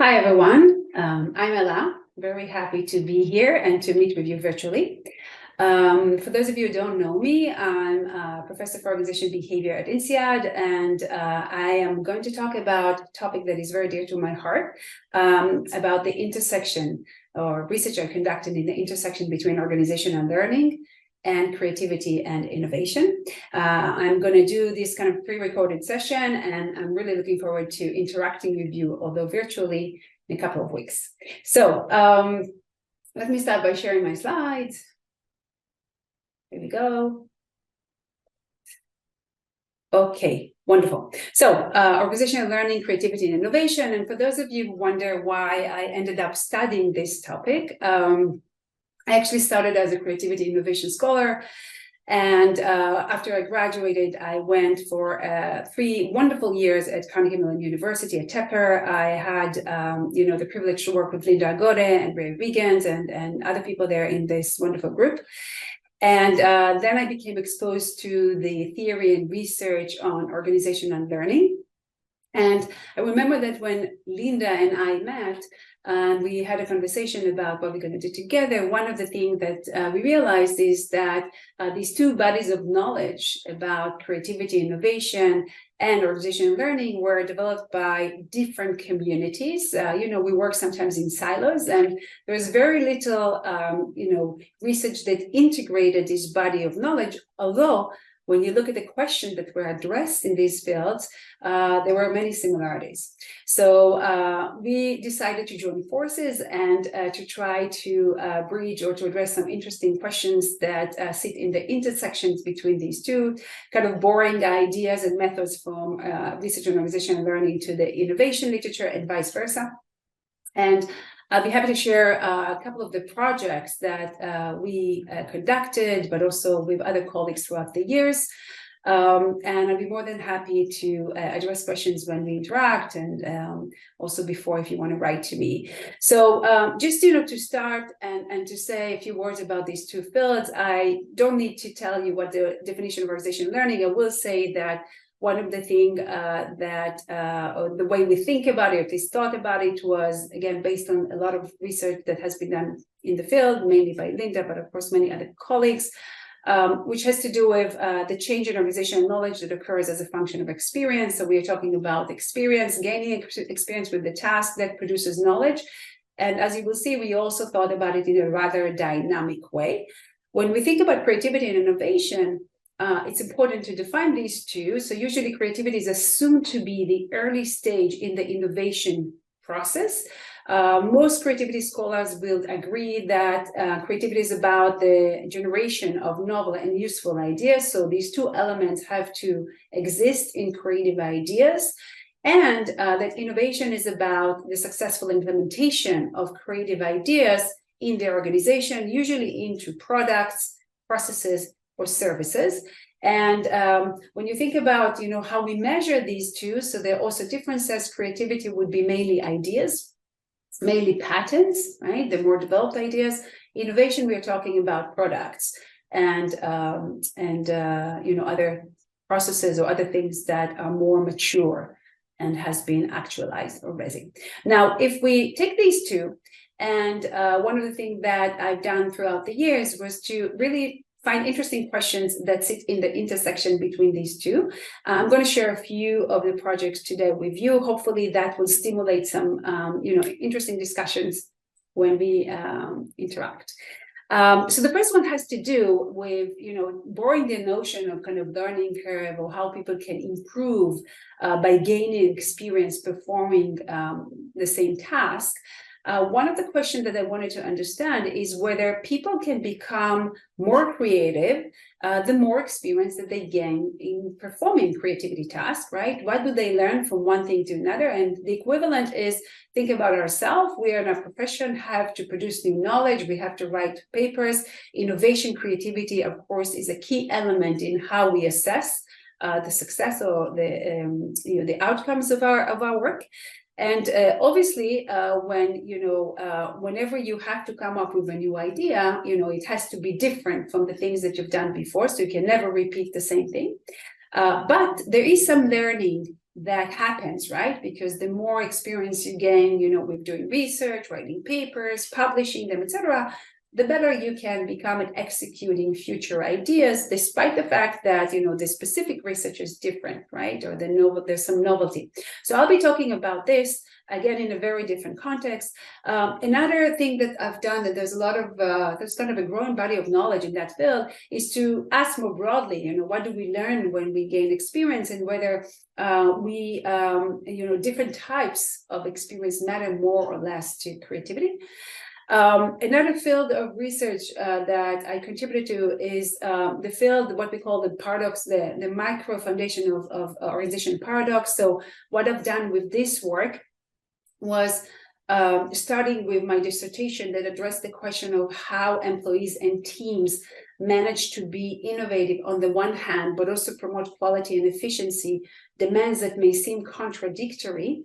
Hi, everyone. I'm Ella. Very happy to be here and to meet with you virtually. For those of you who don't know me, I'm a professor for organization behavior at INSEAD, and I am going to talk about a topic that is very dear to my heart, about the intersection or research I conducted in the intersection between organization and learning and creativity and innovation. I'm going to do this kind of pre-recorded session, and I'm really looking forward to interacting with you, although virtually, in a couple of weeks. So let me start by sharing my slides. Here we go. Okay, wonderful. So organizational learning, creativity, and innovation. And for those of you who wonder why I ended up studying this topic, I actually started as a creativity innovation scholar, and after I graduated, I went for 3 wonderful years at Carnegie Mellon University at Tepper. I had, the privilege to work with Linda Agode and Ray Wiegand and other people there in this wonderful group. And then I became exposed to the theory and research on organization and learning. And I remember that when Linda and I met, and we had a conversation about what we're going to do together, one of the things that we realized is that these two bodies of knowledge about creativity, innovation, and organizational learning were developed by different communities. We work sometimes in silos, and there's very little, research that integrated this body of knowledge, although when you look at the questions that were addressed in these fields, there were many similarities. So we decided to join forces and to try to bridge or to address some interesting questions that sit in the intersections between these two kind of boring ideas and methods from research and organizational learning to the innovation literature and vice versa. And I'll be happy to share a couple of the projects that we conducted, but also with other colleagues throughout the years. And I'll be more than happy to address questions when we interact, and also before if you want to write to me. So just to start and to say a few words about these two fields, I don't need to tell you what the definition of organizational learning. I will say that one of the things or the way we think about it, or at least thought about it, was, again, based on a lot of research that has been done in the field, mainly by Linda, but of course many other colleagues, which has to do with the change in organizational knowledge that occurs as a function of experience. So we are talking about experience, gaining experience with the task that produces knowledge. And as you will see, we also thought about it in a rather dynamic way. When we think about creativity and innovation, it's important to define these two. So usually creativity is assumed to be the early stage in the innovation process. Most creativity scholars will agree that creativity is about the generation of novel and useful ideas. So these two elements have to exist in creative ideas. And that innovation is about the successful implementation of creative ideas in their organization, usually into products, processes, or services. And when you think about, how we measure these two, so there are also differences. Creativity would be mainly ideas, mainly patents, right? The more developed ideas. Innovation, we are talking about products and other processes or other things that are more mature and has been actualized already. Now, if we take these two, and one of the things that I've done throughout the years was to really find interesting questions that sit in the intersection between these two. I'm going to share a few of the projects today with you. Hopefully that will stimulate some, interesting discussions when we interact. So the first one has to do with, borrowing the notion of kind of learning curve, or how people can improve by gaining experience performing the same task. One of the questions that I wanted to understand is whether people can become more creative the more experience that they gain in performing creativity tasks, right? What do they learn from one thing to another? And the equivalent is, think about ourselves. We are in a profession, have to produce new knowledge. We have to write papers. Innovation, creativity, of course, is a key element in how we assess the success or the outcomes of our work. And obviously, whenever you have to come up with a new idea, it has to be different from the things that you've done before. So you can never repeat the same thing. But there is some learning that happens, right? Because the more experience you gain, you know, with doing research, writing papers, publishing them, etc., the better you can become at executing future ideas, despite the fact that, you know, the specific research is different, right? Or there's some novelty. So I'll be talking about this again in a very different context. Another thing that I've done, that there's a lot of there's kind of a growing body of knowledge in that field, is to ask more broadly, you know, what do we learn when we gain experience, and whether you know, different types of experience matter more or less to creativity. Another field of research that I contributed to is the field, what we call the paradox, the micro foundation of organization paradox. So what I've done with this work was starting with my dissertation that addressed the question of how employees and teams manage to be innovative on the one hand, but also promote quality and efficiency, demands that may seem contradictory.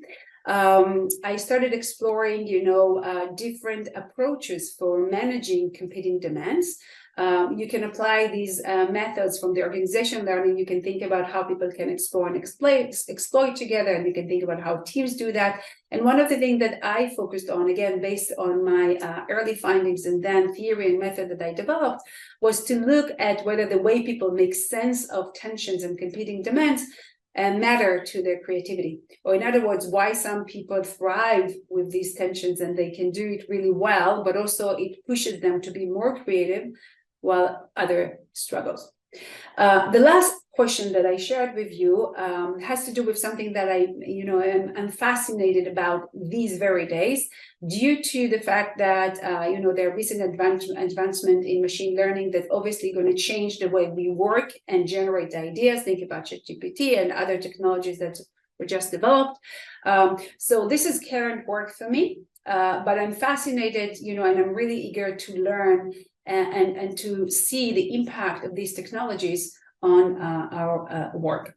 I started exploring, you know, different approaches for managing competing demands. You can apply these methods from the organization learning. You can think about how people can explore and exploit together, and you can think about how teams do that. And one of the things that I focused on, again, based on my early findings and then theory and method that I developed, was to look at whether the way people make sense of tensions and competing demands matter to their creativity. Or in other words, why some people thrive with these tensions and they can do it really well, but also it pushes them to be more creative while other struggles. The last question that I shared with you has to do with something that I, you know, am fascinated about these very days, due to the fact that, you know, there are recent advancement in machine learning that obviously going to change the way we work and generate ideas. Think about ChatGPT and other technologies that were just developed. So this is current work for me, but I'm fascinated, you know, and I'm really eager to learn and to see the impact of these technologies on our work.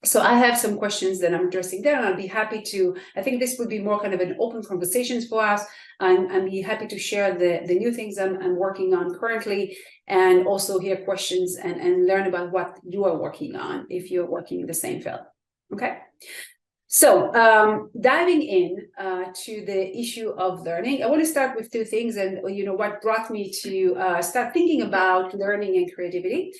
So I have some questions that I'm addressing there, and I'll be happy to, I think this would be more kind of an open conversations for us. I'm be happy to share the new things I'm working on currently, and also hear questions and learn about what you are working on if you're working in the same field. Okay. So diving in to the issue of learning, I want to start with two things, and you know what brought me to start thinking about learning and creativity.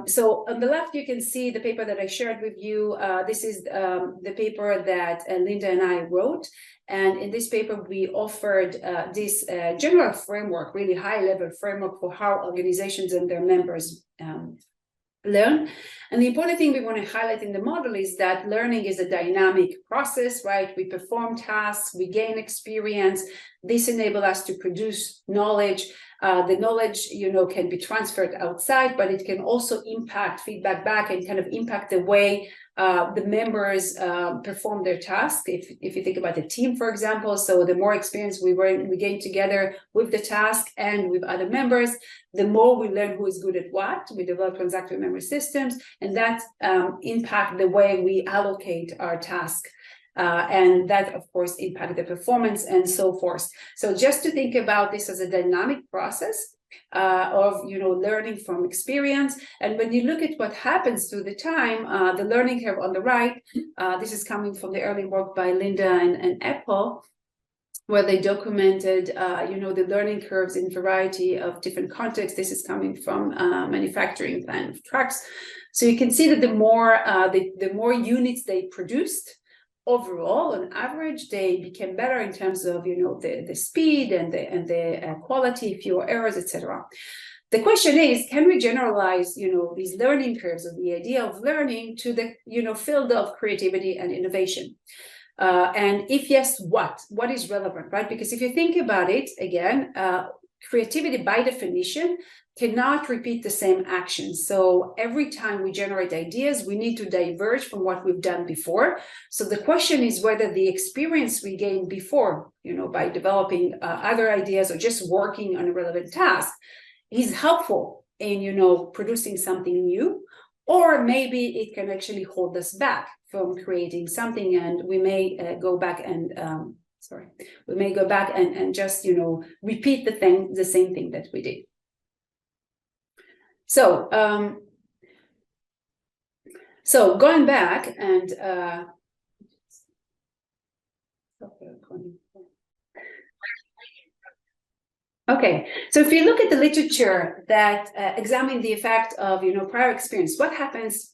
So on the left, you can see the paper that I shared with you. This is the paper that Linda and I wrote. And in this paper, we offered this general framework, really high-level framework for how organizations and their members learn. And the important thing we want to highlight in the model is that learning is a dynamic process, right? We perform tasks, we gain experience. This enables us to produce knowledge. The knowledge, you know, can be transferred outside, but it can also impact feedback back and kind of impact the way the members perform their task. If you think about the team, for example, so the more experience we gain together with the task and with other members, the more we learn who is good at what. We develop transactional memory systems, and that impact the way we allocate our task. And that, of course, impact the performance and so forth. So just to think about this as a dynamic process of, you know, learning from experience. And when you look at what happens through the time, the learning curve on the right, this is coming from the early work by Linda and Apple, where they documented, you know, the learning curves in a variety of different contexts. This is coming from manufacturing plant of trucks. So you can see that the more units they produced, overall, on average, they became better in terms of, you know, the speed and the quality, fewer errors, etc. The question is, can we generalize, you know, these learning curves or the idea of learning to the, you know, field of creativity and innovation? And if yes, what is relevant, right? Because if you think about it, again, creativity by definition cannot repeat the same actions. So every time we generate ideas, we need to diverge from what we've done before. So the question is whether the experience we gained before, you know, by developing other ideas or just working on a relevant task is helpful in, you know, producing something new, or maybe it can actually hold us back from creating something, and we may go back and just, you know, repeat the same thing that we did. So So going back and okay, so if you look at the literature that examine the effect of prior experience, what happens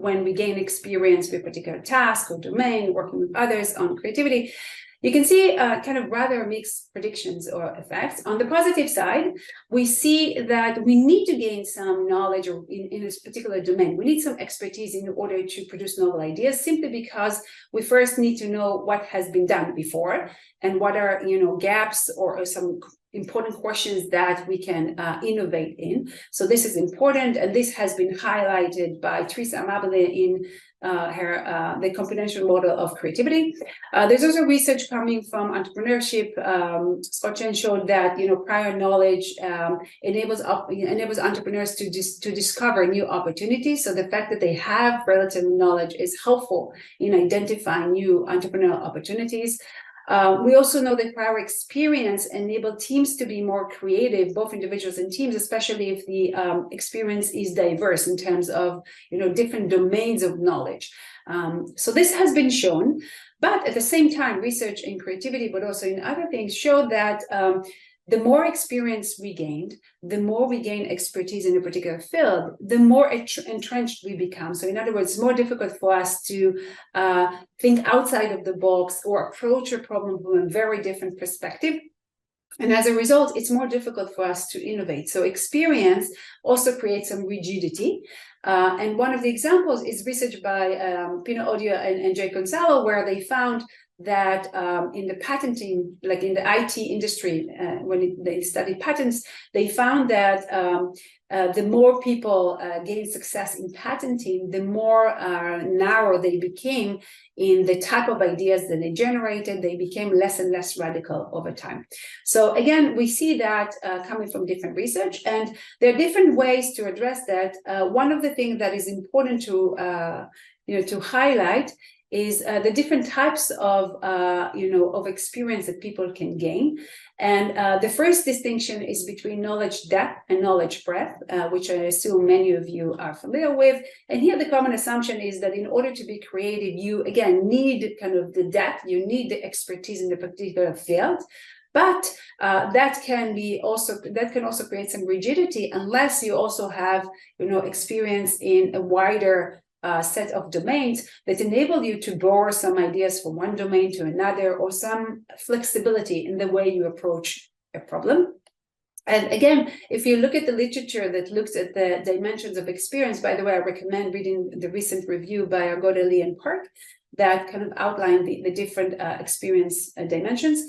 when we gain experience with a particular task or domain, working with others on creativity, you can see kind of rather mixed predictions or effects. On the positive side, we see that we need to gain some knowledge in this particular domain. We need some expertise in order to produce novel ideas, simply because we first need to know what has been done before and what are gaps or some important questions that we can innovate in. So this is important, and this has been highlighted by Teresa Amabile in her the componential model of creativity. There's also research coming from entrepreneurship. Scott Chen showed that prior knowledge enables entrepreneurs to discover new opportunities. So the fact that they have relative knowledge is helpful in identifying new entrepreneurial opportunities. We also know that prior experience enables teams to be more creative, both individuals and teams, especially if the experience is diverse in terms of different domains of knowledge. So this has been shown, but at the same time, research in creativity, but also in other things, showed that the more experience we gained, the more we gain expertise in a particular field, the more entrenched we become. So in other words, it's more difficult for us to think outside of the box or approach a problem from a very different perspective. And as a result, it's more difficult for us to innovate. So experience also creates some rigidity. And one of the examples is research by Pino Odio and Jay Gonzalo, where they found that in the patenting, like in the IT industry, when they studied patents, they found that the more people gained success in patenting, the more narrow they became in the type of ideas that they generated. They became less and less radical over time. So again, we see that coming from different research, and there are different ways to address that. One of the things that is important to to highlight is the different types of of experience that people can gain. And the first distinction is between knowledge depth and knowledge breadth, which I assume many of you are familiar with. And here the common assumption is that in order to be creative, you again need kind of the depth, you need the expertise in the particular field. But that can also create some rigidity unless you also have experience in a wider set of domains that enable you to borrow some ideas from one domain to another, or some flexibility in the way you approach a problem. And again, if you look at the literature that looks at the dimensions of experience, by the way, I recommend reading the recent review by Argoda, Lee, and Park that kind of outline the different experience dimensions.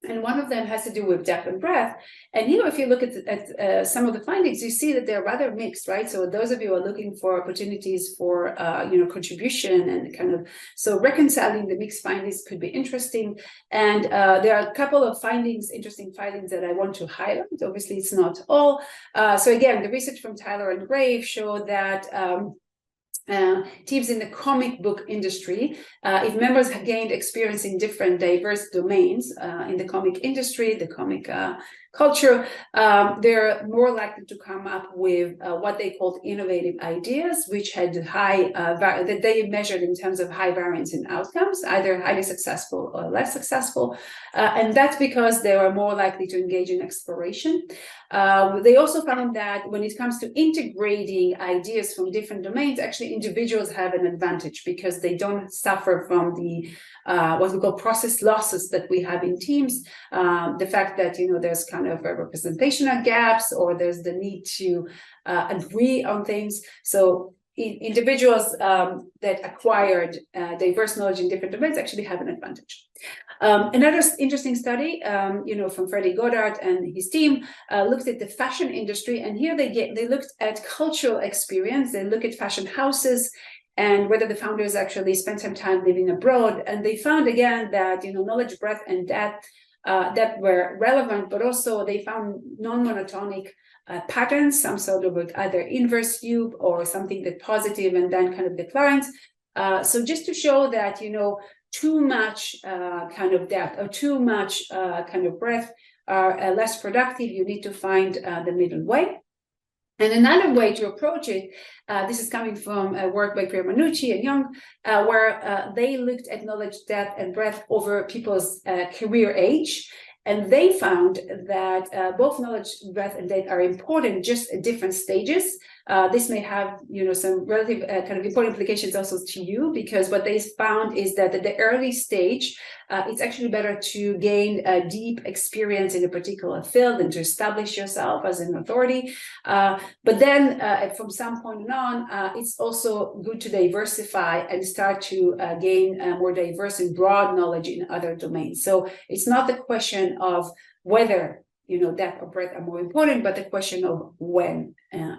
And one of them has to do with depth and breadth. And if you look at some of the findings, you see that they're rather mixed, right? So those of you who are looking for opportunities for contribution and so reconciling the mixed findings could be interesting. And there are a couple of interesting findings that I want to highlight. Obviously, it's not all. So again, the research from Tyler and Grave showed that teams in the comic book industry, if members have gained experience in different diverse domains in the comic industry, the comic culture, they're more likely to come up with what they called innovative ideas, which had high that they measured in terms of high variance in outcomes, either highly successful or less successful, and that's because they were more likely to engage in exploration. They also found that when it comes to integrating ideas from different domains, actually individuals have an advantage because they don't suffer from the what we call process losses that we have in teams. The fact that there's kind of a representational gaps, or there's the need to agree on things. So individuals that acquired diverse knowledge in different domains actually have an advantage. Another interesting study, from Freddie Goddard and his team, looked at the fashion industry, and here they looked at cultural experience. They look at fashion houses and whether the founders actually spent some time living abroad, and they found again that knowledge breadth and depth that were relevant, but also they found non-monotonic patterns, some sort of either inverse cube or something that positive and then kind of declines. So just to show that too much kind of depth or too much kind of breadth are less productive. You need to find the middle way. And another way to approach it, this is coming from work by Pierre Manucci and Young, where they looked at knowledge depth and breadth over people's career age. And they found that both knowledge, breadth, and depth are important, just at different stages. This may have, some relative kind of important implications also to you, because what they found is that at the early stage, it's actually better to gain a deep experience in a particular field and to establish yourself as an authority. But then from some point on, it's also good to diversify and start to gain more diverse and broad knowledge in other domains. So it's not the question of whether depth or breadth are more important, but the question of when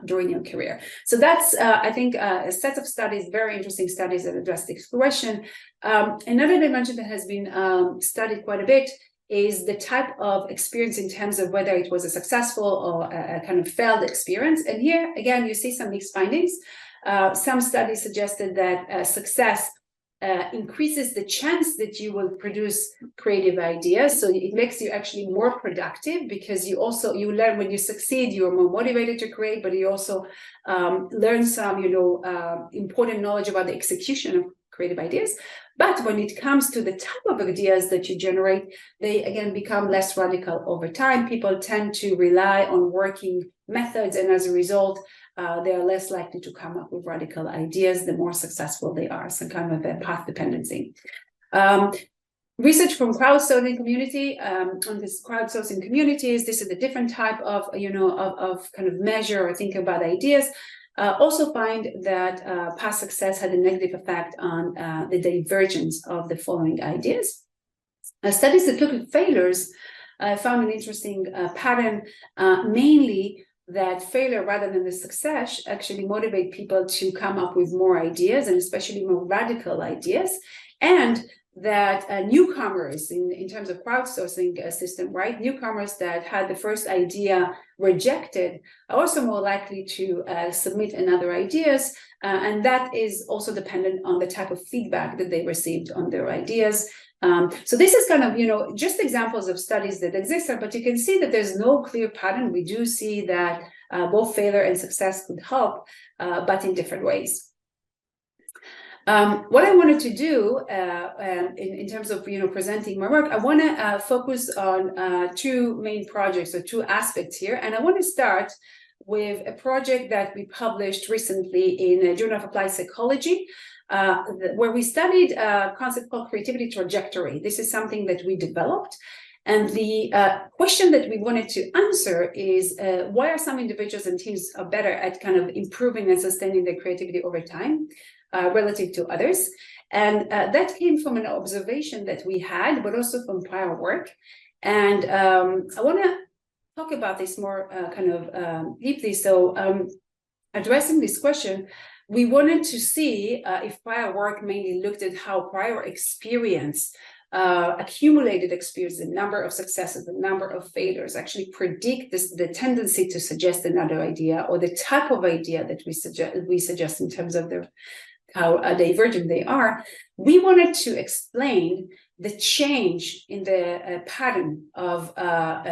during your career. So that's, I think, a set of studies, very interesting studies that address this question. Another dimension that has been studied quite a bit is the type of experience in terms of whether it was a successful or a kind of failed experience. And here, again, you see some mixed findings. Some studies suggested that success increases the chance that you will produce creative ideas. So it makes you actually more productive, because you learn when you succeed, you're more motivated to create, but you also learn some, important knowledge about the execution of creative ideas. But when it comes to the type of ideas that you generate, they again become less radical over time. People tend to rely on working methods, and as a result, they are less likely to come up with radical ideas the more successful they are, some kind of a path dependency. Research from crowdsourcing community on this crowdsourcing communities, this is a different type of, of kind of measure or think about ideas. Also find that past success had a negative effect on the divergence of the following ideas. Studies that look at failures found an interesting pattern, mainly that failure rather than the success actually motivate people to come up with more ideas, and especially more radical ideas. And that newcomers in terms of crowdsourcing system, right? Newcomers that had the first idea rejected are also more likely to submit another ideas. And that is also dependent on the type of feedback that they received on their ideas. So this is kind of, just examples of studies that exist there, but you can see that there's no clear pattern. We do see that both failure and success could help, but in different ways. What I wanted to do in terms of presenting my work, I want to focus on two main projects or two aspects here, and I want to start with a project that we published recently in a Journal of Applied Psychology, where we studied a concept called creativity trajectory. This is something that we developed. And the question that we wanted to answer is why are some individuals and teams are better at kind of improving and sustaining their creativity over time relative to others? And that came from an observation that we had, but also from prior work. And I want to talk about this more deeply. So addressing this question, we wanted to see if prior work mainly looked at how prior experience, accumulated experience, the number of successes, the number of failures actually predict the tendency to suggest another idea, or the type of idea that we suggest in terms of how divergent they are. We wanted to explain the change in the pattern of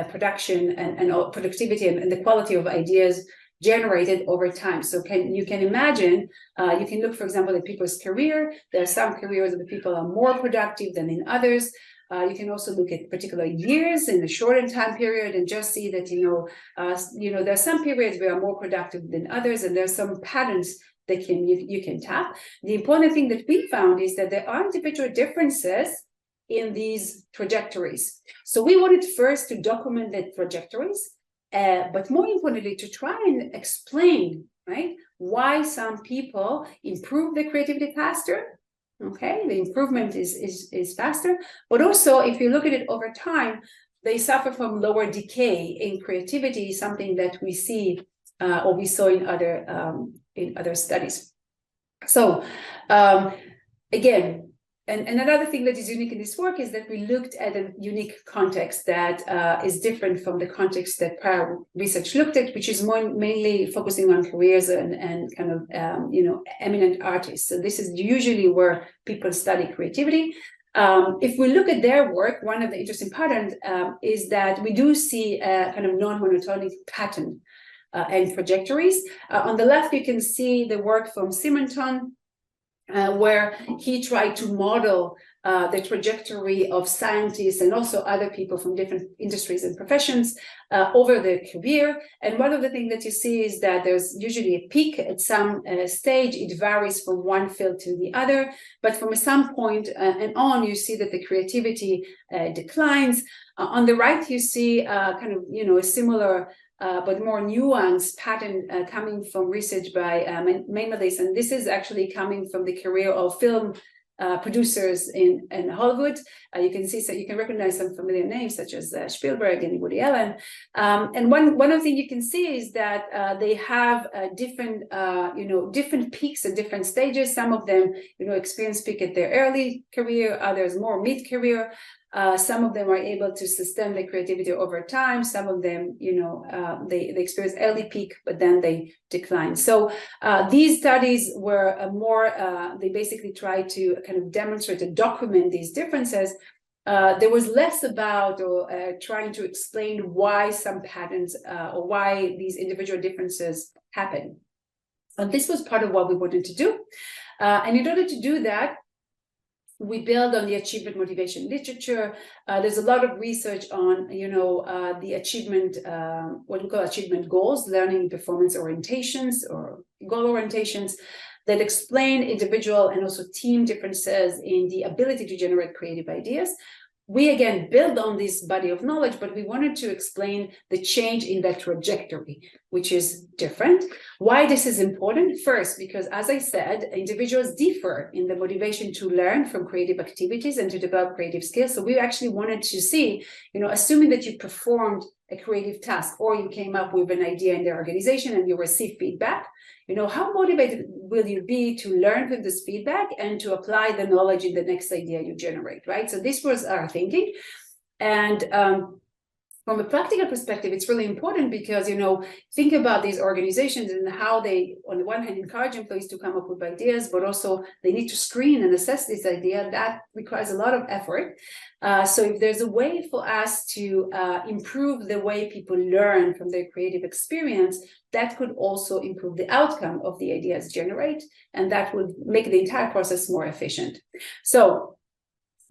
production and productivity and the quality of ideas generated over time. So you can imagine, you can look, for example, at people's career. There are some careers where people are more productive than in others. You can also look at particular years in a shortened time period and just see that, there are some periods where are more productive than others, and there are some patterns that you can tap. The important thing that we found is that there are individual differences in these trajectories. So we wanted first to document the trajectories, but more importantly, to try and explain, right, why some people improve their creativity faster. Okay, the improvement is faster, but also if you look at it over time, they suffer from lower decay in creativity, something that we see or we saw in other studies. So again, and another thing that is unique in this work is that we looked at a unique context that is different from the context that prior research looked at, which is mainly focusing on careers and kind of eminent artists. So this is usually where people study creativity. If we look at their work, one of the interesting patterns is that we do see a kind of non-monotonic pattern. and trajectories. On the left, you can see the work from Simonton, where he tried to model the trajectory of scientists and also other people from different industries and professions over their career. And one of the things that you see is that there's usually a peak at some stage. It varies from one field to the other, but from some point and on, you see that the creativity declines. On the right, you see kind of, a similar but more nuanced pattern coming from research by Maimonides, and this is actually coming from the career of film producers in Hollywood. You can see, so you can recognize some familiar names such as Spielberg and Woody Allen. And one of the things you can see is that they have different, different peaks at different stages. Some of them, experience peak at their early career, others more mid-career. Some of them are able to sustain their creativity over time. Some of them, they experience early peak, but then they decline. So these studies were they basically tried to kind of demonstrate and document these differences. There was less about trying to explain why some patterns or why these individual differences happen. This was part of what we wanted to do. And in order to do that, we build on the achievement motivation literature. There's a lot of research on, the achievement, what we call achievement goals, learning performance orientations or goal orientations that explain individual and also team differences in the ability to generate creative ideas. We again build on this body of knowledge, but we wanted to explain the change in that trajectory, which is different. Why this is important? First, because as I said, individuals differ in the motivation to learn from creative activities and to develop creative skills. So we actually wanted to see, assuming that you performed a creative task or you came up with an idea in the organization and you receive feedback, how motivated will you be to learn from this feedback and to apply the knowledge in the next idea you generate, right? So this was our thinking. And from a practical perspective, it's really important because, think about these organizations and how they, on the one hand, encourage employees to come up with ideas, but also they need to screen and assess this idea. That requires a lot of effort. So if there's a way for us to improve the way people learn from their creative experience, that could also improve the outcome of the ideas generate, and that would make the entire process more efficient. So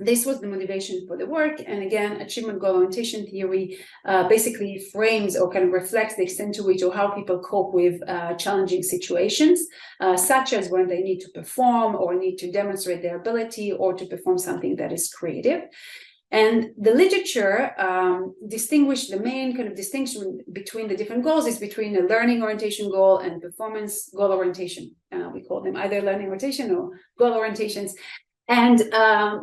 this was the motivation for the work. And again, achievement goal orientation theory basically frames or kind of reflects the extent to which or how people cope with challenging situations, such as when they need to perform or need to demonstrate their ability or to perform something that is creative. And the literature distinguished the main kind of distinction between the different goals is between a learning orientation goal and performance goal orientation. We call them either learning orientation or goal orientations. And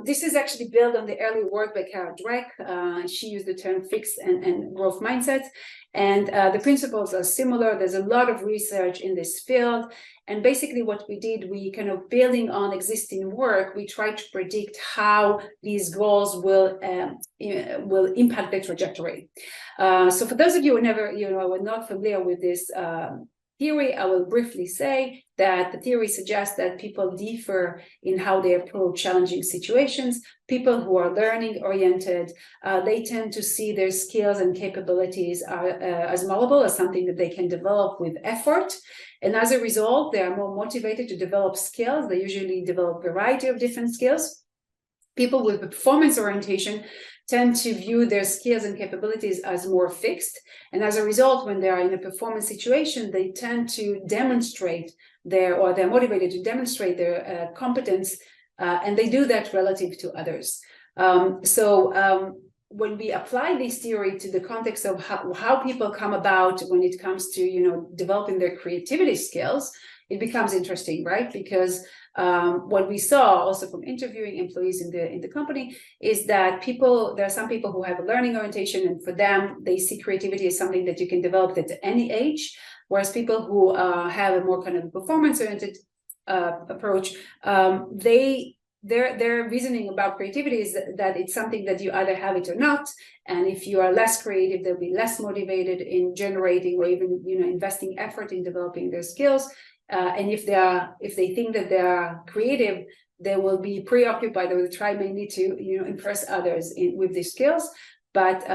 this is actually built on the early work by Kara Dweck. She used the term fixed and growth mindsets. And the principles are similar. There's a lot of research in this field. And basically what we did, we kind of building on existing work, we tried to predict how these goals will impact the trajectory. So for those of you who were not familiar with this theory, I will briefly say that the theory suggests that people differ in how they approach challenging situations. People who are learning oriented, they tend to see their skills and capabilities as malleable, as something that they can develop with effort. And as a result, they are more motivated to develop skills. They usually develop a variety of different skills. People with performance orientation tend to view their skills and capabilities as more fixed. And as a result, when they are in a performance situation, they tend to demonstrate they're motivated to demonstrate their competence, and they do that relative to others. When we apply this theory to the context of how people come about when it comes to developing their creativity skills, it becomes interesting, right? Because what we saw also from interviewing employees in the company is that there are some people who have a learning orientation, and for them, they see creativity as something that you can develop at any age, whereas people who have a more kind of performance-oriented approach, their reasoning about creativity is that it's something that you either have it or not, and if you are less creative, they'll be less motivated in generating or even investing effort in developing their skills. And if they think that they are creative, they will be preoccupied or try mainly to impress others with these skills. But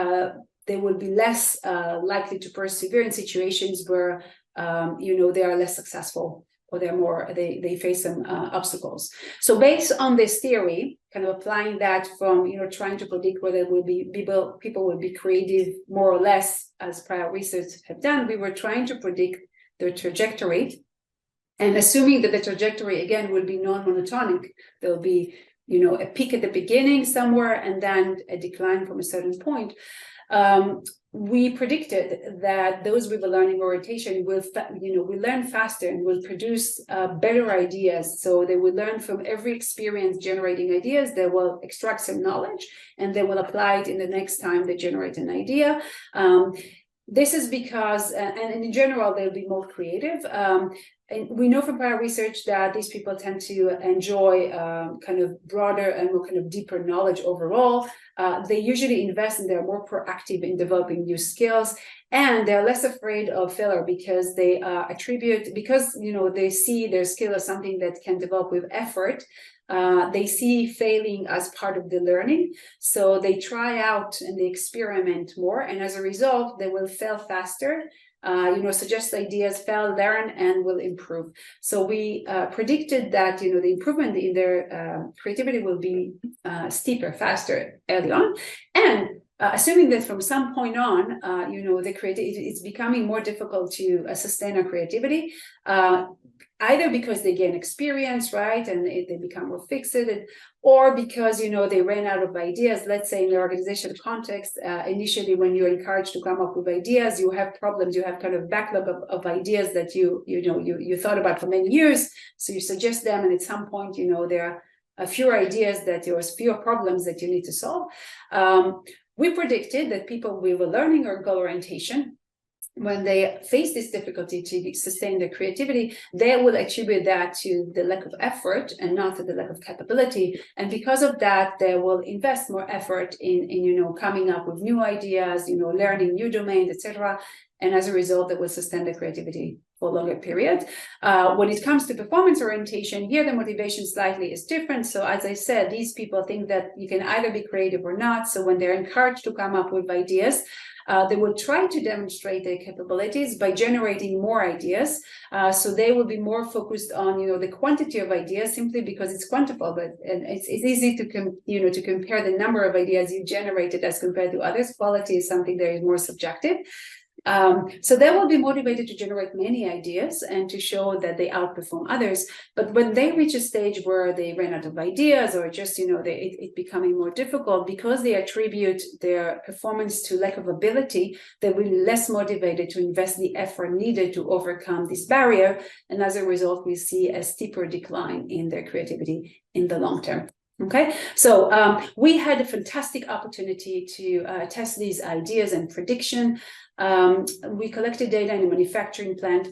they will be less likely to persevere in situations where they are less successful, or they face some obstacles. So based on this theory, kind of applying that from trying to predict whether people will be creative more or less, as prior research have done, we were trying to predict their trajectory, and assuming that the trajectory again will be non-monotonic. There'll be a peak at the beginning somewhere and then a decline from a certain point. We predicted that those with a learning orientation will learn faster and will produce better ideas. So they will learn from every experience generating ideas. They will extract some knowledge and they will apply it in the next time they generate an idea. This is because, and in general, they'll be more creative. And we know from prior research that these people tend to enjoy kind of broader and more kind of deeper knowledge overall. They usually invest and they're more proactive in developing new skills, and they're less afraid of failure because they they see their skill as something that can develop with effort. They see failing as part of the learning, so they try out and they experiment more, and as a result, they will fail faster. Suggest ideas, fail, learn, and will improve. So we predicted that the improvement in their creativity will be steeper, faster early on, and assuming that from some point on, it's becoming more difficult to sustain our creativity. Either because they gain experience, right, and they become more fixated, or because they ran out of ideas. Let's say in the organizational context, initially when you're encouraged to come up with ideas, you have problems, you have kind of backlog of ideas that you thought about for many years. So you suggest them, and at some point, there are a few ideas that there was fewer problems that you need to solve. We predicted that people with a learning or goal orientation, when they face this difficulty to sustain their creativity, they will attribute that to the lack of effort and not to the lack of capability. And because of that, they will invest more effort in coming up with new ideas, learning new domains, etc. And as a result, they will sustain their creativity for a longer period. When it comes to performance orientation, here the motivation slightly is different. So as I said, these people think that you can either be creative or not. So when they're encouraged to come up with ideas, they will try to demonstrate their capabilities by generating more ideas. So they will be more focused on, the quantity of ideas, simply because it's quantifiable, and it's easy to to compare the number of ideas you generated as compared to others. Quality is something that is more subjective. So they will be motivated to generate many ideas and to show that they outperform others. But when they reach a stage where they ran out of ideas, or just it becoming more difficult because they attribute their performance to lack of ability, they will be less motivated to invest the effort needed to overcome this barrier. And as a result, we see a steeper decline in their creativity in the long term. Okay, so we had a fantastic opportunity to test these ideas and prediction. We collected data in a manufacturing plant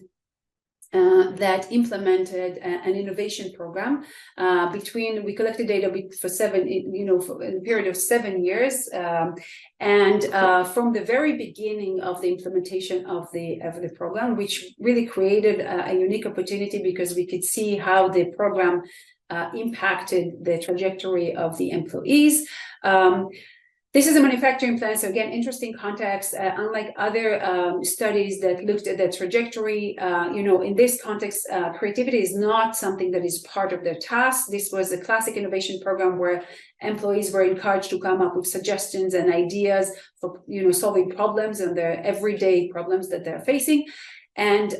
that implemented an innovation program. We collected data for in a period of 7 years, and from the very beginning of the implementation of the program, which really created a unique opportunity because we could see how the program impacted the trajectory of the employees. This is a manufacturing plant, so again, interesting context. Unlike other studies that looked at the trajectory, in this context, creativity is not something that is part of their task. This was a classic innovation program where employees were encouraged to come up with suggestions and ideas for solving problems and their everyday problems that they're facing, and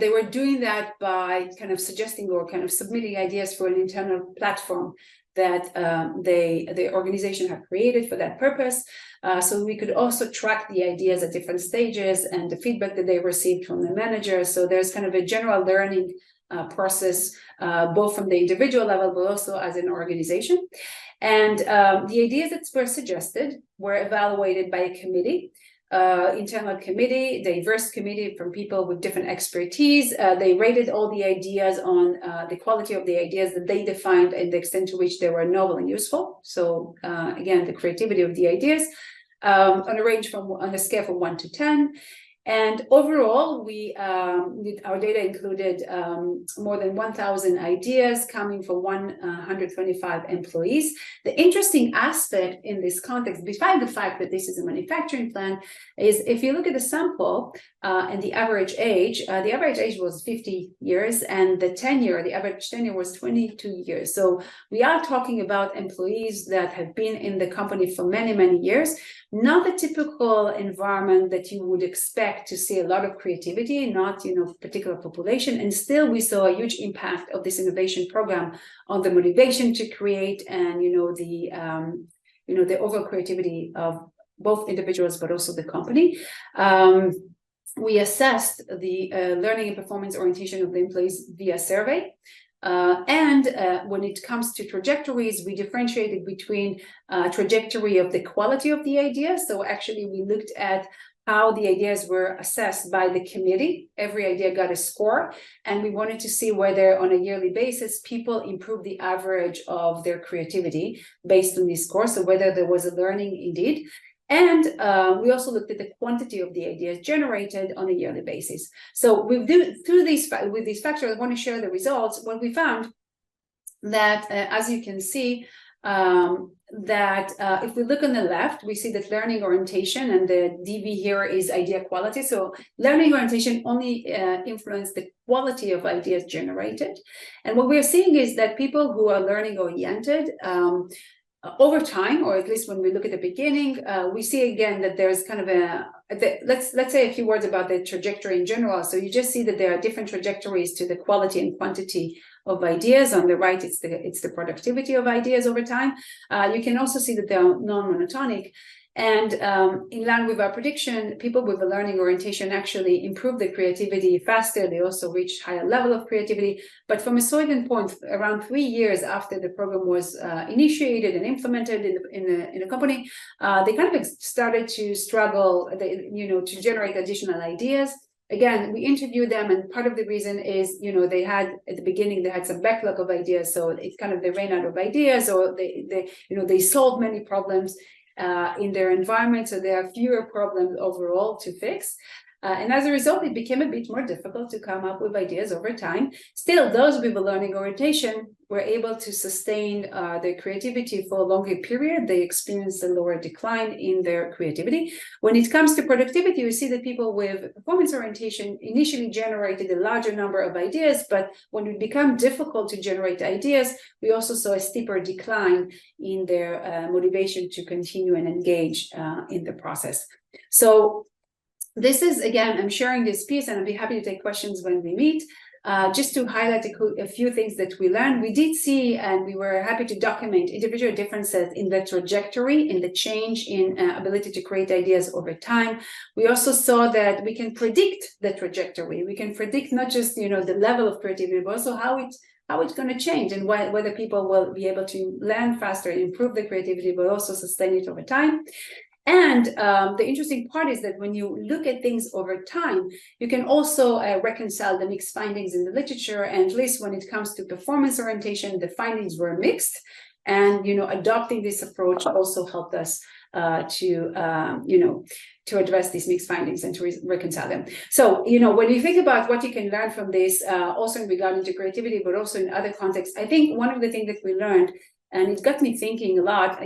they were doing that by kind of suggesting or kind of submitting ideas for an internal platform that the organization had created for that purpose. So we could also track the ideas at different stages and the feedback that they received from the manager. So there's kind of a general learning process, both from the individual level, but also as an organization. And the ideas that were suggested were evaluated by a committee. Internal committee, diverse committee from people with different expertise. They rated all the ideas on the quality of the ideas that they defined and the extent to which they were novel and useful. So again, the creativity of the ideas on a scale from 1 to 10. And overall, our data included more than 1,000 ideas coming from 125 employees. The interesting aspect in this context, besides the fact that this is a manufacturing plant, is if you look at the sample and the average age was 50 years, and the average tenure was 22 years. So we are talking about employees that have been in the company for many, many years. Not the typical environment that you would expect to see a lot of creativity, not particular population, and still we saw a huge impact of this innovation program on the motivation to create and the overall creativity of both individuals but also the company. We assessed the learning and performance orientation of the employees via survey. When it comes to trajectories, we differentiated between trajectory of the quality of the ideas. So actually, we looked at how the ideas were assessed by the committee. Every idea got a score, and we wanted to see whether on a yearly basis, people improved the average of their creativity based on these scores, so whether there was a learning indeed. And we also looked at the quantity of the ideas generated on a yearly basis. So with these factors, I want to share the results. What we found that, as you can see, if we look on the left, we see that learning orientation, and the DV here is idea quality. So learning orientation only influenced the quality of ideas generated. And what we're seeing is that people who are learning oriented, over time, or at least when we look at the beginning, we see again that there's kind of let's say a few words about the trajectory in general. So you just see that there are different trajectories to the quality and quantity of ideas. On the right, it's the productivity of ideas over time. You can also see that they are non-monotonic. And in line with our prediction, people with a learning orientation actually improve the creativity faster. They also reach higher level of creativity. But from a certain point, around 3 years after the program was initiated and implemented in the company, they kind of started to struggle, to generate additional ideas. Again, we interviewed them, and part of the reason is, they had at the beginning, they had some backlog of ideas, so it's kind of they ran out of ideas, or they solved many problems in their environment, so there are fewer problems overall to fix. And as a result, it became a bit more difficult to come up with ideas over time. Still, those with a learning orientation were able to sustain their creativity for a longer period. They experienced a lower decline in their creativity. When it comes to productivity, we see that people with performance orientation initially generated a larger number of ideas, but when it became difficult to generate ideas, we also saw a steeper decline in their motivation to continue and engage in the process. So this is, again, I'm sharing this piece, and I'll be happy to take questions when we meet. Just to highlight a few things that we learned, we did see, and we were happy to document individual differences in the trajectory, in the change in ability to create ideas over time. We also saw that we can predict the trajectory. We can predict not just the level of creativity, but also how it's going to change, and whether people will be able to learn faster and improve the creativity, but also sustain it over time. And the interesting part is that when you look at things over time, you can also reconcile the mixed findings in the literature. And at least when it comes to performance orientation, the findings were mixed. And adopting this approach also helped us to address these mixed findings and to reconcile them. So when you think about what you can learn from this, also in regard to creativity, but also in other contexts, I think one of the things that we learned, and it got me thinking a lot,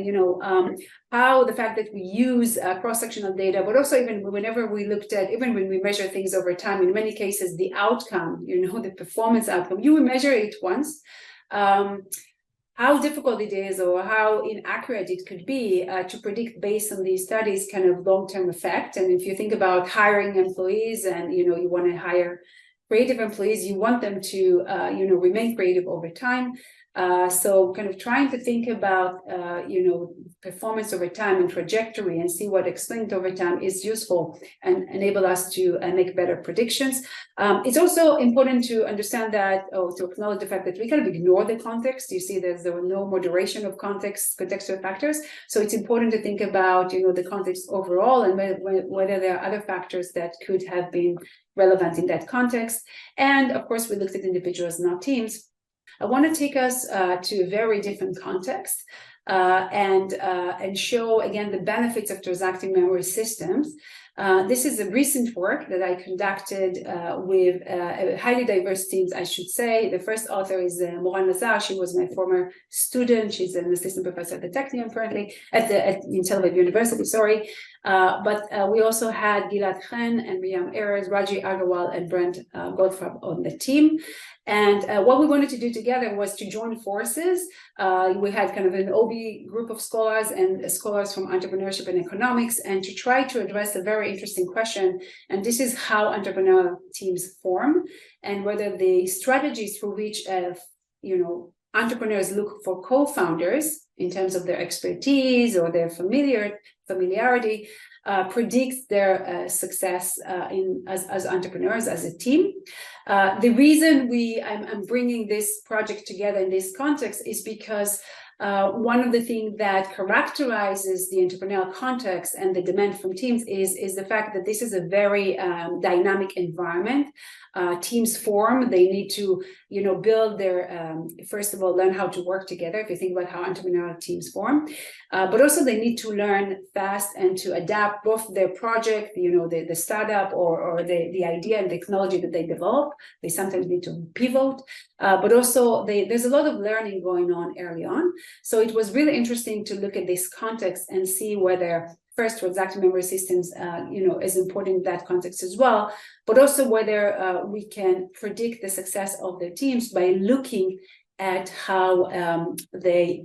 how the fact that we use cross-sectional data, but also even whenever we looked at, even when we measure things over time, in many cases, the outcome, the performance outcome, you will measure it once. How difficult it is, or how inaccurate it could be to predict based on these studies kind of long-term effect. And if you think about hiring employees, and you want to hire creative employees, you want them to remain creative over time. So kind of trying to think about, performance over time and trajectory and see what explained over time is useful and enable us to make better predictions. It's also important to understand that, to acknowledge the fact that we kind of ignore the context. You see there's no moderation of contextual factors. So it's important to think about, the context overall, and whether there are other factors that could have been relevant in that context. And of course, we looked at individuals, not teams. I want to take us to a very different context. and show again the benefits of transactive memory systems. This is a recent work that I conducted with highly diverse teams, I should say. The first author is Moran Lazar. She was my former student. She's an assistant professor at the Technion currently, in Tel Aviv University, sorry. But we also had Gilad Chen and Miriam Erez, Raji Agarwal, and Brent Goldfarb on the team. And what we wanted to do together was to join forces. We had kind of an OB group of scholars and scholars from entrepreneurship and economics, and to try to address a very interesting question. And this is how entrepreneurial teams form, and whether the strategies for which entrepreneurs look for co-founders in terms of their expertise or their familiarity predicts their success as entrepreneurs, as a team. The reason I'm bringing this project together in this context is because one of the things that characterizes the entrepreneurial context and the demand from teams is the fact that this is a very dynamic environment. Teams form, they need to, build their, first of all, learn how to work together, if you think about how entrepreneurial teams form, but also they need to learn fast and to adapt both their project, the startup or the idea and technology that they develop. They sometimes need to pivot, but also there's a lot of learning going on early on. So it was really interesting to look at this context and see whether first transactive memory systems, is important in that context as well, but also whether we can predict the success of the teams by looking at how they,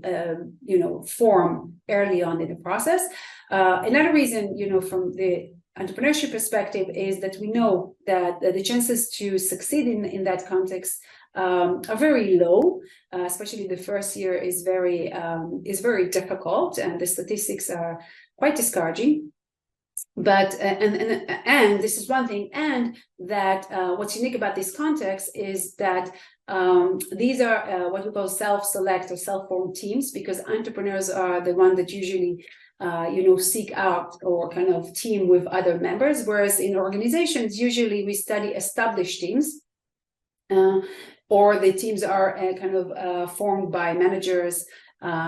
form early on in the process. Another reason, from the entrepreneurship perspective is that we know that the chances to succeed in that context are very low, especially the first year is very difficult, and the statistics are quite discouraging. But and this is one thing, and that what's unique about this context is that these are what we call self-select or self-formed teams, because entrepreneurs are the one that usually seek out or kind of team with other members, whereas in organizations usually we study established teams, or the teams are formed by managers.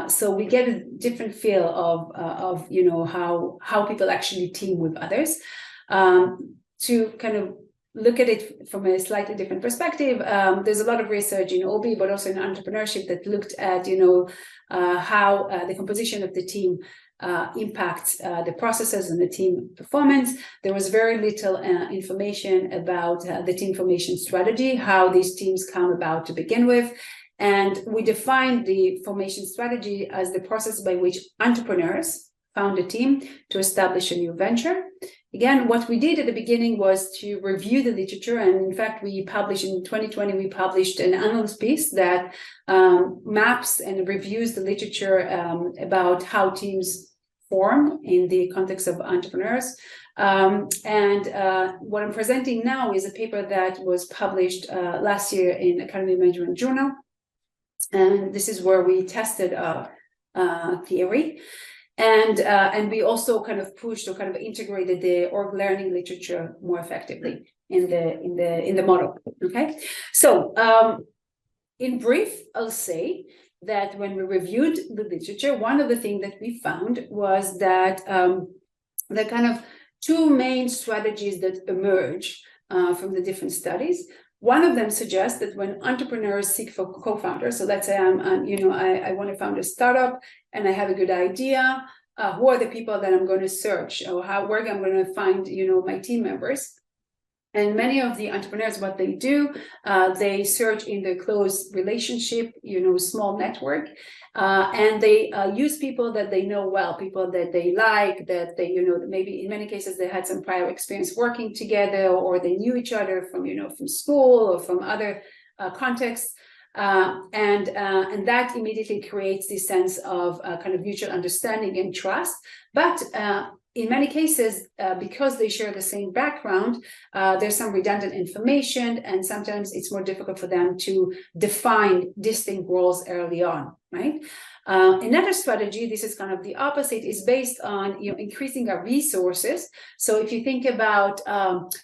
So we get a different feel of how people actually team with others. To kind of look at it from a slightly different perspective, there's a lot of research in OB, but also in entrepreneurship that looked at how the composition of the team impacts the processes and the team performance. There was very little information about the team formation strategy, how these teams come about to begin with. And we defined the formation strategy as the process by which entrepreneurs found a team to establish a new venture. Again, what we did at the beginning was to review the literature. And in fact, we published in 2020, we published an analysis piece that maps and reviews the literature about how teams form in the context of entrepreneurs. What I'm presenting now is a paper that was published last year in Academy Management Journal. And this is where we tested theory, and we also kind of pushed or kind of integrated the org learning literature more effectively in the model. Okay, so in brief, I'll say that when we reviewed the literature, one of the things that we found was that the kind of two main strategies that emerge from the different studies. One of them suggests that when entrepreneurs seek for co-founders, so let's say I want to found a startup and I have a good idea, who are the people that I'm going to search, or where I'm going to find my team members. And many of the entrepreneurs, what they do, they search in their close relationship, small network, and they use people that they know well, people that they like, that they, maybe in many cases they had some prior experience working together, or they knew each other from, from school or from other contexts. And that immediately creates this sense of kind of mutual understanding and trust. But in many cases, because they share the same background, there's some redundant information, and sometimes it's more difficult for them to define distinct roles early on, right? Another strategy, this is kind of the opposite, is based on increasing our resources. So if you think about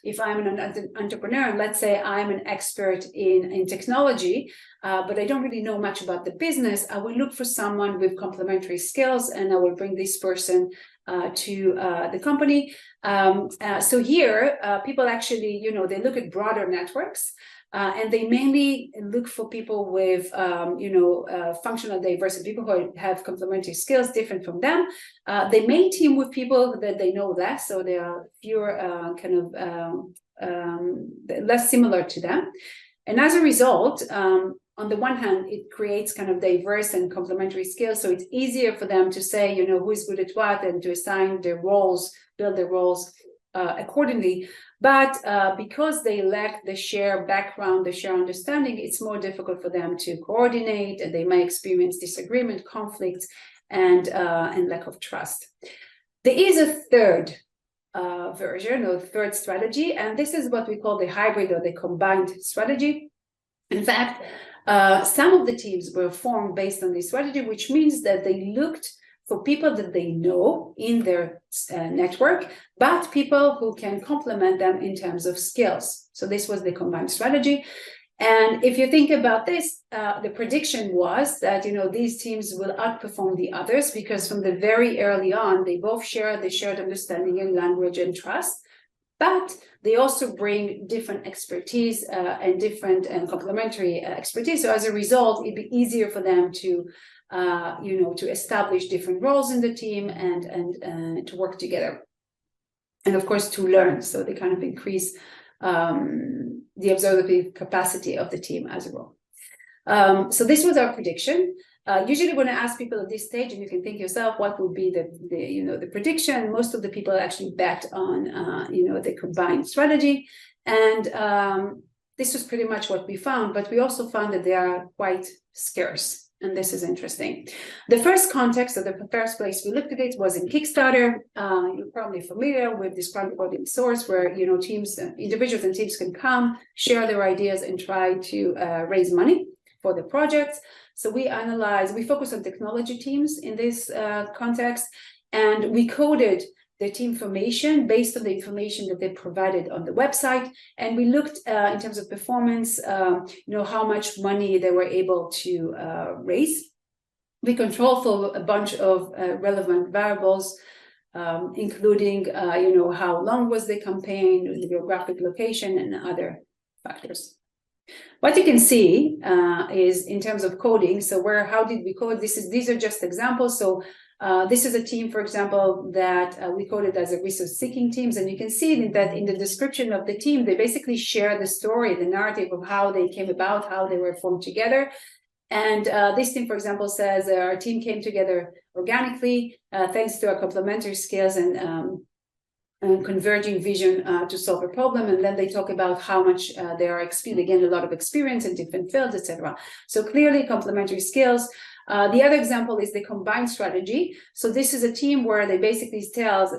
if I'm an entrepreneur, and let's say I'm an expert in technology, but I don't really know much about the business, I will look for someone with complementary skills, and I will bring this person to the company. So here, people actually, they look at broader networks, and they mainly look for people with, functional diversity, people who have complementary skills different from them. They may team with people that they know less, so they are fewer, less similar to them. And as a result, on the one hand, it creates kind of diverse and complementary skills. So it's easier for them to say, who is good at what, and to assign their roles, build their roles accordingly. But because they lack the shared background, the shared understanding, it's more difficult for them to coordinate, and they may experience disagreement, conflicts, and lack of trust. There is a third version, or third strategy, and this is what we call the hybrid or the combined strategy. In fact, some of the teams were formed based on this strategy, which means that they looked for people that they know in their network, but people who can complement them in terms of skills. So this was the combined strategy. And if you think about this, the prediction was that, these teams will outperform the others, because from the very early on, they both share the shared understanding and language and trust, but they also bring different expertise and different and complementary expertise. So as a result, it'd be easier for them to, to establish different roles in the team and to work together. And of course, to learn. So they kind of increase the observative capacity of the team as a whole. So this was our prediction. Usually when I ask people at this stage, and you can think yourself, what would be the prediction? Most of the people actually bet on, the combined strategy. And this was pretty much what we found, but we also found that they are quite scarce. And this is interesting. The first context, or the first place we looked at it, was in Kickstarter. You're probably familiar with this crowdfunding source where, teams, individuals and teams can come, share their ideas, and try to raise money for the projects. So we focus on technology teams in this context, and we coded the team information based on the information that they provided on the website. And we looked in terms of performance, how much money they were able to raise. We controlled for a bunch of relevant variables, including, how long was the campaign, the geographic location, and other factors. What you can see is in terms of coding. So how did we code? These are just examples. So this is a team, for example, that we coded as a resource-seeking teams, and you can see that in the description of the team, they basically share the story, the narrative of how they came about, how they were formed together. And this team, for example, says our team came together organically thanks to our complementary skills and converging vision to solve a problem. And then they talk about how much they are again, a lot of experience in different fields, etc. So clearly complementary skills. The other example is the combined strategy. So this is a team where they basically tells,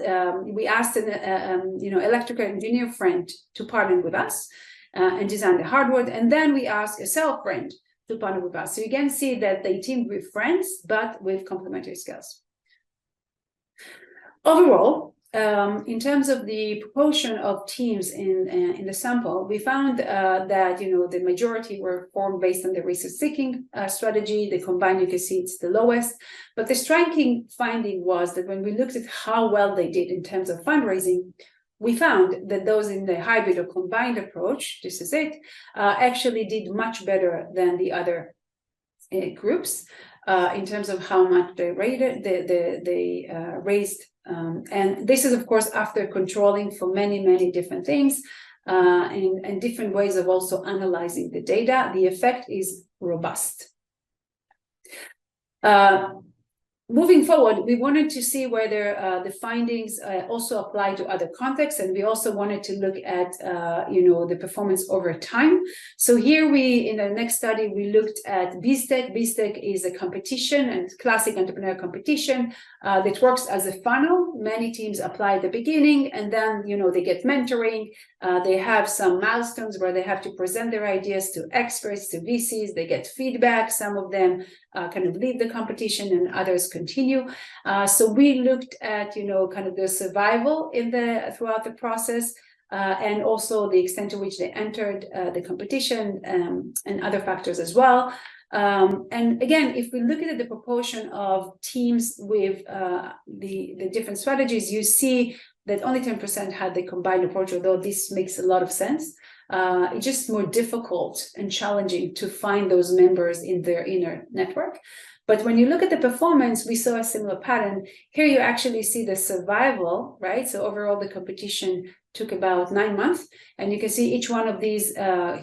we asked an electrical engineer friend to partner with us and design the hardware. And then we asked a sales friend to partner with us. So you can see that they team with friends, but with complementary skills. Overall, in terms of the proportion of teams in the sample, we found that the majority were formed based on the resource-seeking strategy. The combined, you can see it's the lowest. But the striking finding was that when we looked at how well they did in terms of fundraising, we found that those in the hybrid or combined approach, this is it, actually did much better than the other groups in terms of how much they raised. And this is, of course, after controlling for many, many different things and different ways of also analyzing the data. The effect is robust. moving forward, we wanted to see whether the findings also apply to other contexts, and we also wanted to look at, the performance over time. So here in the next study, we looked at BizTech. BizTech is a competition and classic entrepreneur competition that works as a funnel. Many teams apply at the beginning, and then, they get mentoring. They have some milestones where they have to present their ideas to experts, to VCs. They get feedback. Some of them kind of leave the competition, and others continue. So we looked at, kind of their survival throughout the process, and also the extent to which they entered the competition, and other factors as well. And again, if we look at the proportion of teams with the different strategies, you see that only 10% had the combined approach, although this makes a lot of sense. It's just more difficult and challenging to find those members in their inner network. But when you look at the performance, we saw a similar pattern. Here you actually see the survival, right? So overall, the competition took about 9 months. And you can see each one of these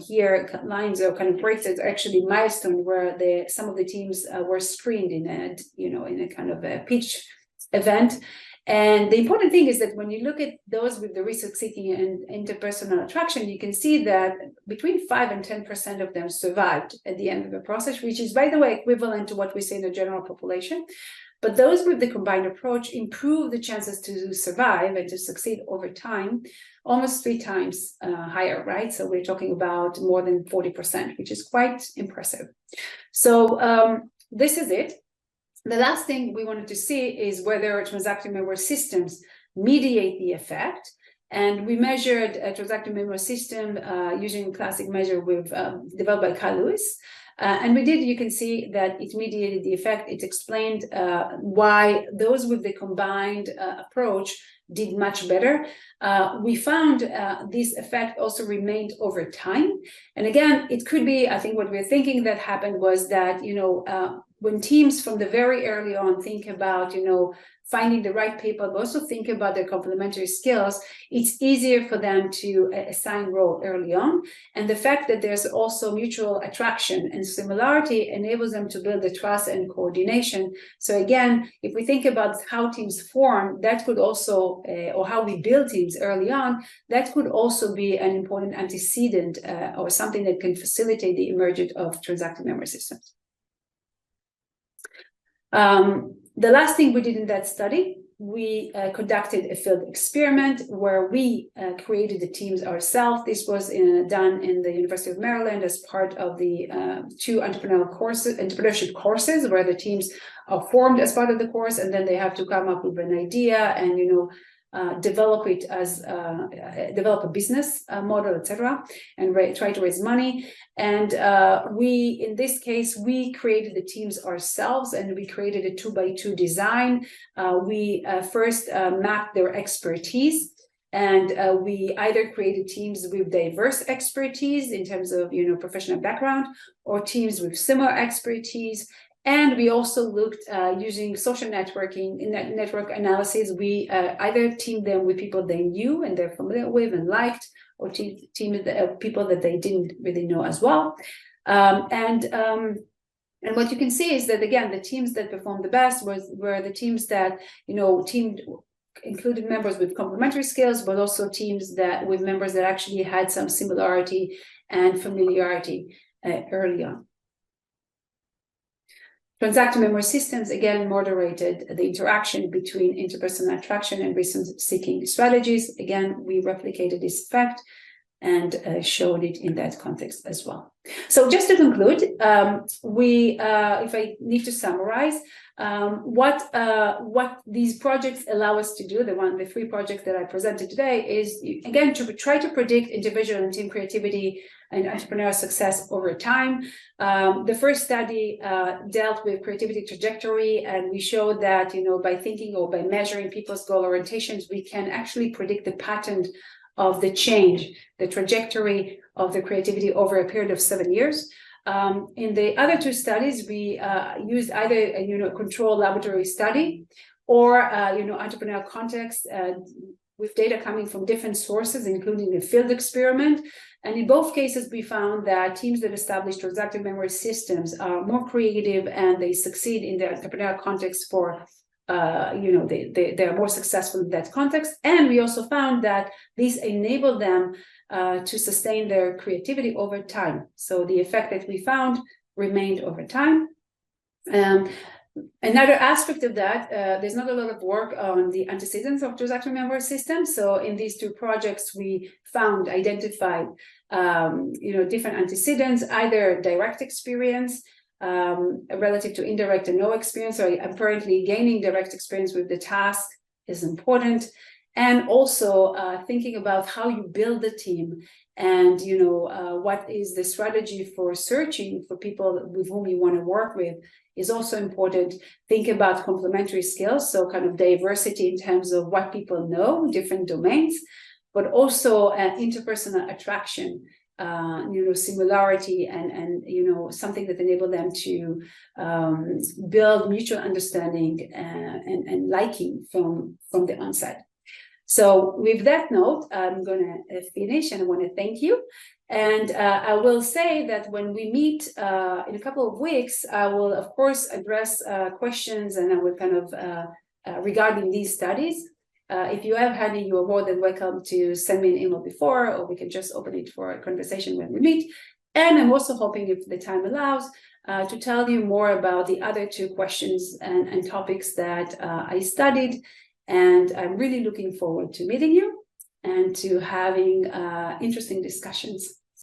here lines or kind of breaks is actually milestone where some of the teams were screened in a kind of a pitch event. And the important thing is that when you look at those with the research seeking and interpersonal attraction, you can see that between 5 and 10% of them survived at the end of the process, which is, by the way, equivalent to what we say in the general population. But those with the combined approach improve the chances to survive and to succeed over time, almost 3 times higher, right? So we're talking about more than 40%, which is quite impressive. So this is it. The last thing we wanted to see is whether transacting member systems mediate the effect. And we measured a transacting member system using a classic measure developed by Kyle Lewis. And we did, you can see that it mediated the effect. It explained why those with the combined approach did much better. We found this effect also remained over time. And again, it could be, I think what we're thinking that happened was that, when teams from the very early on think about, finding the right people, but also think about their complementary skills, it's easier for them to assign role early on. And the fact that there's also mutual attraction and similarity enables them to build the trust and coordination. So again, if we think about how teams form, that could also, or how we build teams early on, that could also be an important antecedent or something that can facilitate the emergence of transacting memory systems. The last thing we did in that study, we conducted a field experiment where we created the teams ourselves. This was done in the University of Maryland as part of the 2 entrepreneurship courses, where the teams are formed as part of the course, and then they have to come up with an idea and develop a business model, etc., and try to raise money. And in this case, we created the teams ourselves, and we created a 2x2 design. We first mapped their expertise, and we either created teams with diverse expertise in terms of professional background, or teams with similar expertise. And we also looked using social networking, in that network analysis. We either teamed them with people they knew and they're familiar with and liked, or teamed people that they didn't really know as well. And what you can see is that, again, the teams that performed the best were the teams that included members with complementary skills, but also teams with members that actually had some similarity and familiarity early on. Transacting memory systems, again, moderated the interaction between interpersonal attraction and research-seeking strategies. Again, we replicated this effect and showed it in that context as well. So just to conclude, if I need to summarize, what these projects allow us to do, the 3 projects that I presented today, is, again, to try to predict individual and team creativity and entrepreneurial success over time. The first study dealt with creativity trajectory, and we showed that, by thinking or by measuring people's goal orientations, we can actually predict the pattern of the change, the trajectory of the creativity over a period of 7 years. In the other 2 studies, we used either a controlled laboratory study or entrepreneurial context with data coming from different sources, including a field experiment. And in both cases, we found that teams that establish transactive memory systems are more creative and they succeed in the entrepreneurial context for, they are more successful in that context. And we also found that these enable them to sustain their creativity over time. So the effect that we found remained over time. Another aspect of that, there's not a lot of work on the antecedents of transactional memory systems. So in these two projects, we identified, different antecedents, either direct experience relative to indirect and no experience. So apparently gaining direct experience with the task is important. And also thinking about how you build the team and, what is the strategy for searching for people with whom you want to work with is also important. Think about complementary skills, so kind of diversity in terms of what people know, different domains, but also interpersonal attraction, similarity and something that enable them to build mutual understanding and liking from the onset. So with that note, I'm going to finish, and I want to thank you. And I will say that when we meet in a couple of weeks, I will, of course, address questions, and I will kind of, regarding these studies. If you have had it, you are more than welcome to send me an email before, or we can just open it for a conversation when we meet. And I'm also hoping, if the time allows, to tell you more about the other two questions and topics that I studied. And I'm really looking forward to meeting you and to having interesting discussions.